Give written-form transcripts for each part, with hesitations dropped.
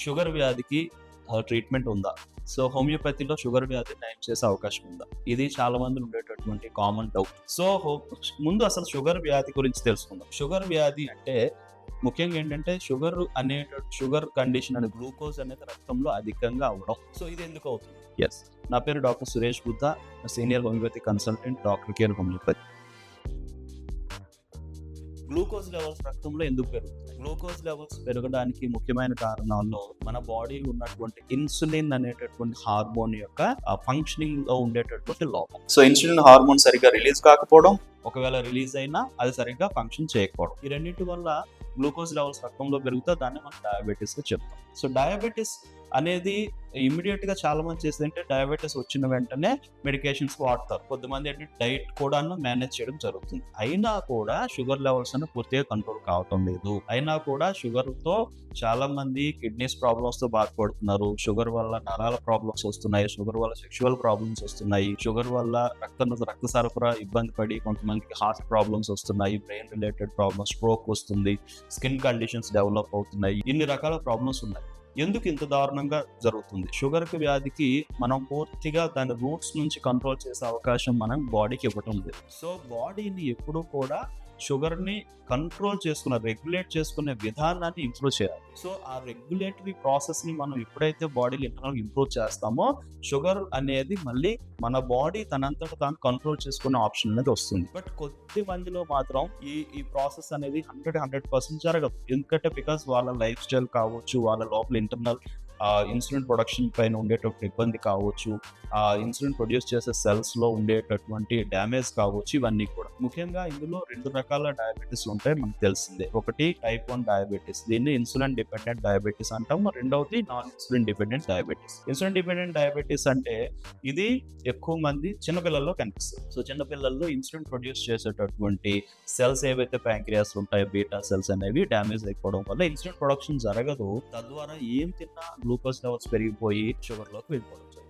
Sugar వ్యాధికి treatment ఉందా? So హోమియోపతిలో షుగర్ వ్యాధి నయం చేసే అవకాశం ఉందా? ఇది చాలా మంది ఉండేటటువంటి కామన్ డౌట్. సో ముందు అసలు షుగర్ వ్యాధి గురించి తెలుసుకుందాం. షుగర్ వ్యాధి అంటే ముఖ్యంగా ఏంటంటే షుగర్ కండిషన్ అనే గ్లూకోజ్ అనేది రక్తంలో అధికంగా అవ్వడం. సో ఇది ఎందుకు అవుతుంది? ఎస్, నా పేరు doctor Suresh Buddha, senior homeopathy consultant, doctor care homeopathy. Glucose levels రక్తంలో ఎందుకు పెరుగుతాయి? గ్లూకోజ్ లెవెల్స్ పెరగడానికి ముఖ్యమైన కారణాల్లో మన బాడీలో ఉన్నటువంటి ఇన్సులిన్ అనేటటువంటి హార్మోన్ యొక్క ఫంక్షనింగ్ లో ఉండేటటువంటి లోపం. సో ఇన్సులిన్ హార్మోన్ సరిగ్గా రిలీజ్ కాకపోవడం, ఒకవేళ రిలీజ్ అయినా అది సరిగ్గా ఫంక్షన్ చేయకపోవడం, ఈ రెండింటి వల్ల గ్లూకోజ్ లెవెల్స్ రక్తంలో పెరిగితే దాన్ని మనం డయాబెటీస్ గా చెప్తాం. సో డయాబెటీస్ అనేది ఇమ్మీడియట్ గా చాలా మంది చేసేదంటే డయాబెటీస్ వచ్చిన వెంటనే మెడికేషన్స్ వాడతారు. కొంతమంది ఏంటంటే డైట్ కూడా మేనేజ్ చేయడం జరుగుతుంది. అయినా కూడా షుగర్ లెవెల్స్ అని పూర్తిగా కంట్రోల్ కావటం లేదు. అయినా కూడా షుగర్ తో చాలా మంది కిడ్నీస్ ప్రాబ్లమ్స్ తో బాధపడుతున్నారు. షుగర్ వల్ల నరాల ప్రాబ్లమ్స్ వస్తున్నాయి, షుగర్ వల్ల సెక్షువల్ ప్రాబ్లమ్స్ వస్తున్నాయి, షుగర్ వల్ల రక్త సరఫరా ఇబ్బంది పడి కొంతమందికి హార్ట్ ప్రాబ్లమ్స్ వస్తున్నాయి, బ్రెయిన్ రిలేటెడ్ ప్రాబ్లమ్స్, స్ట్రోక్ వస్తుంది, స్కిన్ కండిషన్స్ డెవలప్ అవుతున్నాయి. ఇన్ని రకాల ప్రాబ్లమ్స్ ఉన్నాయి. ఎందుకు ఇంత దారుణంగా జరుగుతుంది? షుగర్ వ్యాధికి మనం పూర్తిగా దాని రూట్స్ నుంచి కంట్రోల్ చేసే అవకాశం మనం బాడీకి ఇవ్వటం లేదు. సో బాడీని ఎప్పుడూ కూడా షుగర్ని కంట్రోల్ చేసుకున్న, రెగ్యులేట్ చేసుకునే విధానాన్ని ఇంప్రూవ్ చేయాలి. సో ఆ రెగ్యులేటరీ ప్రాసెస్ని మనం ఎప్పుడైతే బాడీలో ఇంటర్నల్ ఇంప్రూవ్ చేస్తామో షుగర్ అనేది మళ్ళీ మన బాడీ తనంతట తాను కంట్రోల్ చేసుకునే ఆప్షన్ అనేది వస్తుంది. బట్ కొద్ది మందిలో మాత్రం ఈ ప్రాసెస్ అనేది 100% జరగదు. ఎందుకంటే బికాస్ వాళ్ళ లైఫ్ స్టైల్ కావచ్చు, వాళ్ళ లోపల ఇంటర్నల్ ఇన్సులిన్ ప్రొడక్షన్ పైన ఉండేటటువంటి ఇబ్బంది కావచ్చు, ఇన్సులిన్ ప్రొడ్యూస్ చేసే సెల్స్ లో ఉండేటటువంటి డ్యామేజ్ కావచ్చు, ఇవన్నీ కూడా. ముఖ్యంగా ఇందులో 2 రకాల డయాబెటీస్ ఉంటాయి, మనకు తెలిసిందే. ఒకటి టైప్ 1 డయాబెటీస్, దీన్ని ఇన్సులిన్ డిపెండెంట్ డయాబెటీస్ అంటాం. రెండవది non insulin dependent diabetes. Insulin dependent diabetes అంటే ఇది ఎక్కువ మంది చిన్నపిల్లల్లో కనిపిస్తుంది. సో చిన్నపిల్లల్లో ఇన్సులిన్ ప్రొడ్యూస్ చేసేటటువంటి సెల్స్ ఏవైతే ప్యాంక్రియాస్ ఉంటాయో, బీటా సెల్స్ అనేవి డ్యామేజ్ అయిపోవడం వల్ల ఇన్సులిన్ ప్రొడక్షన్ జరగదు. తద్వారా ఏం తిన్నా గ్లూకోజ్ లెవెల్స్ పెరిగిపోయి షుగర్లోకి వెళ్ళిపోవడం జరుగుతుంది.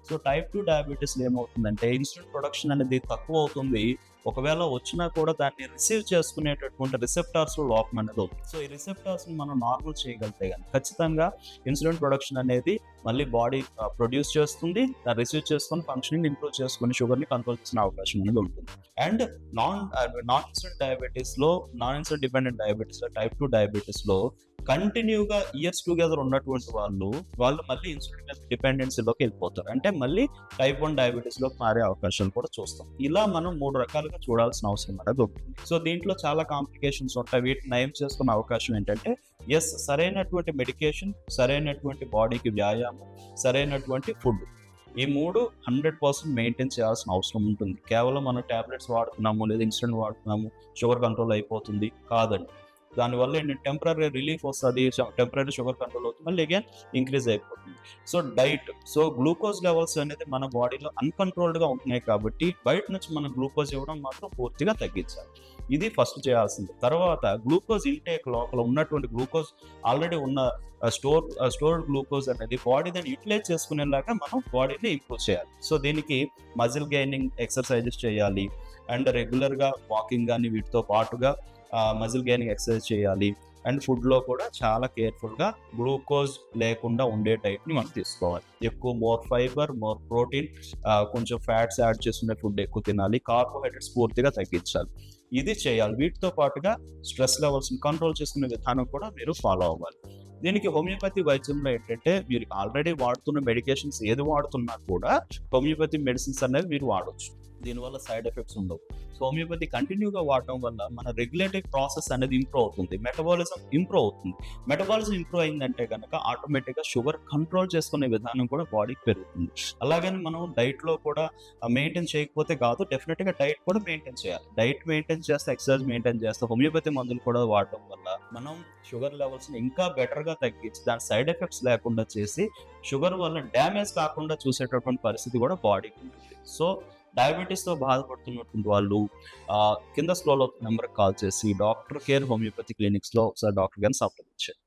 సో టైప్ 2 డయాబెటీస్లో ఏమవుతుందంటే ఇన్సులిన్ ప్రొడక్షన్ అనేది తక్కువ అవుతుంది. ఒకవేళ వచ్చినా కూడా దాన్ని రిసీవ్ చేసుకునేటటువంటి రిసెప్టార్స్ లోపం అనేది అవుతుంది. సో ఈ రిసెప్టార్స్ ని మనం నార్మల్ చేయగలితే కానీ ఖచ్చితంగా ఇన్సులిన్ ప్రొడక్షన్ అనేది మళ్ళీ బాడీ ప్రొడ్యూస్ చేస్తుంది, దాన్ని రిసీవ్ చేసుకొని ఫంక్షనింగ్ ఇంప్రూవ్ చేసుకుని షుగర్ని కంట్రోల్ చేసిన అవకాశం అనేది ఉంటుంది. అండ్ నాన్ ఇన్సులిన్ డయాబెటీస్ లో, నాన్ ఇన్సులిన్ డిపెండెంట్ డయాబెటీస్ లో, టైప్ 2 డయాబెటీస్ లో కంటిన్యూగా ఇయర్స్ టుగెదర్ ఉన్నటువంటి వాళ్ళు మళ్ళీ ఇన్సులిన్ మీద డిపెండెన్సీలోకి వెళ్ళిపోతారు. అంటే మళ్ళీ టైప్ 1 డయాబెటీస్ లోకి మారే అవకాశాలు కూడా చూస్తాం. ఇలా మనం 3 రకాలుగా చూడాల్సిన అవసరం అనేది ఉంటుంది. సో దీంట్లో చాలా కాంప్లికేషన్స్ ఉంటాయి. వీటిని నయం చేసుకునే అవకాశం ఏంటంటే సరైనటువంటి మెడికేషన్, సరైనటువంటి బాడీకి వ్యాయామం, సరైనటువంటి ఫుడ్, ఈ 3 100% మెయింటైన్ చేయాల్సిన అవసరం ఉంటుంది. కేవలం మనం టాబ్లెట్స్ వాడుతున్నాము లేదా ఇన్సులిన్ వాడుతున్నాము, షుగర్ కంట్రోల్ అయిపోతుంది కాదండి. దానివల్ల ఏంటంటే టెంపరీ రిలీఫ్ వస్తుంది, టెంపరీ షుగర్ కంట్రోల్ అవుతుంది, మళ్ళీ అగైన్ ఇంక్రీజ్ అయిపోతుంది. So diet, so glucose levels అనేది మన బాడీలో అన్కంట్రోల్డ్గా ఉంటున్నాయి కాబట్టి బయట నుంచి మనం గ్లూకోజ్ ఇవ్వడం మాత్రం పూర్తిగా తగ్గించాలి. ఇది ఫస్ట్ చేయాల్సింది. తర్వాత గ్లూకోజ్ ఇంటేక్ లోపల ఉన్నటువంటి గ్లూకోజ్ ఆల్రెడీ ఉన్న స్టోర్డ్ గ్లూకోజ్ అనేది బాడీ దాన్ని యూటిలైజ్ చేసుకునేలాగా మనం బాడీని ఇంప్రూవ్ చేయాలి. సో దీనికి మజిల్ గెయినింగ్ ఎక్సర్సైజెస్ చేయాలి అండ్ రెగ్యులర్గా వాకింగ్ కానీ వీటితో పాటుగా మజిల్ గెయినింగ్ ఎక్సర్సైజ్ చేయాలి. అండ్ ఫుడ్లో కూడా చాలా కేర్ఫుల్గా గ్లూకోజ్ లేకుండా ఉండే డైట్ని మనం తీసుకోవాలి. ఎక్కువ మోర్ ఫైబర్, మోర్ ప్రోటీన్, కొంచెం ఫ్యాట్స్ యాడ్ చేసుకునే ఫుడ్ ఎక్కువ తినాలి, కార్బోహైడ్రేట్స్ పూర్తిగా తగ్గించాలి. ఇది చేయాలి. వీటితో పాటుగా స్ట్రెస్ లెవెల్స్ని కంట్రోల్ చేసుకునే విధానం కూడా మీరు ఫాలో అవ్వాలి. దీనికి హోమియోపతి వైద్యంలో ఏంటంటే మీరు ఆల్రెడీ వాడుతున్న మెడికేషన్స్ ఏది వాడుతున్నా కూడా హోమియోపతి మెడిసిన్స్ అనేవి మీరు వాడవచ్చు. దీనివల్ల సైడ్ ఎఫెక్ట్స్ ఉండవు. సో హోమియోపతి కంటిన్యూగా వాడటం వల్ల మన రెగ్యులేటరీ ప్రాసెస్ అనేది ఇంప్రూవ్ అవుతుంది, మెటబాలిజం ఇంప్రూవ్ అవుతుంది. మెటబాలిజం ఇంప్రూవ్ అయిందంటే కనుక ఆటోమేటిక్గా షుగర్ కంట్రోల్ చేసుకునే విధానం కూడా బాడీకి పెరుగుతుంది. అలాగని మనం డైట్లో కూడా మెయింటైన్ చేయకపోతే కాదు, డెఫినెట్గా డైట్ కూడా మెయింటైన్ చేయాలి. డైట్ మెయింటైన్ చేస్తే, ఎక్సర్సైజ్ మెయింటైన్ చేస్తే, హోమియోపతి మందులు కూడా వాడటం వల్ల మనం షుగర్ లెవెల్స్ని ఇంకా బెటర్గా తగ్గించి దాని సైడ్ ఎఫెక్ట్స్ లేకుండా చేసి షుగర్ వల్ల డ్యామేజ్ కాకుండా చూసేటటువంటి పరిస్థితి కూడా బాడీకి ఉంటుంది. సో డయాబెటీస్తో బాధపడుతున్నటువంటి వాళ్ళు కింద స్క్రోల్ అవుతున్న నెంబర్కి కాల్ చేసి డాక్టర్ కేర్ హోమియోపతి క్లినిక్స్లో ఒకసారి డాక్టర్ గారిని సంప్రదించారు.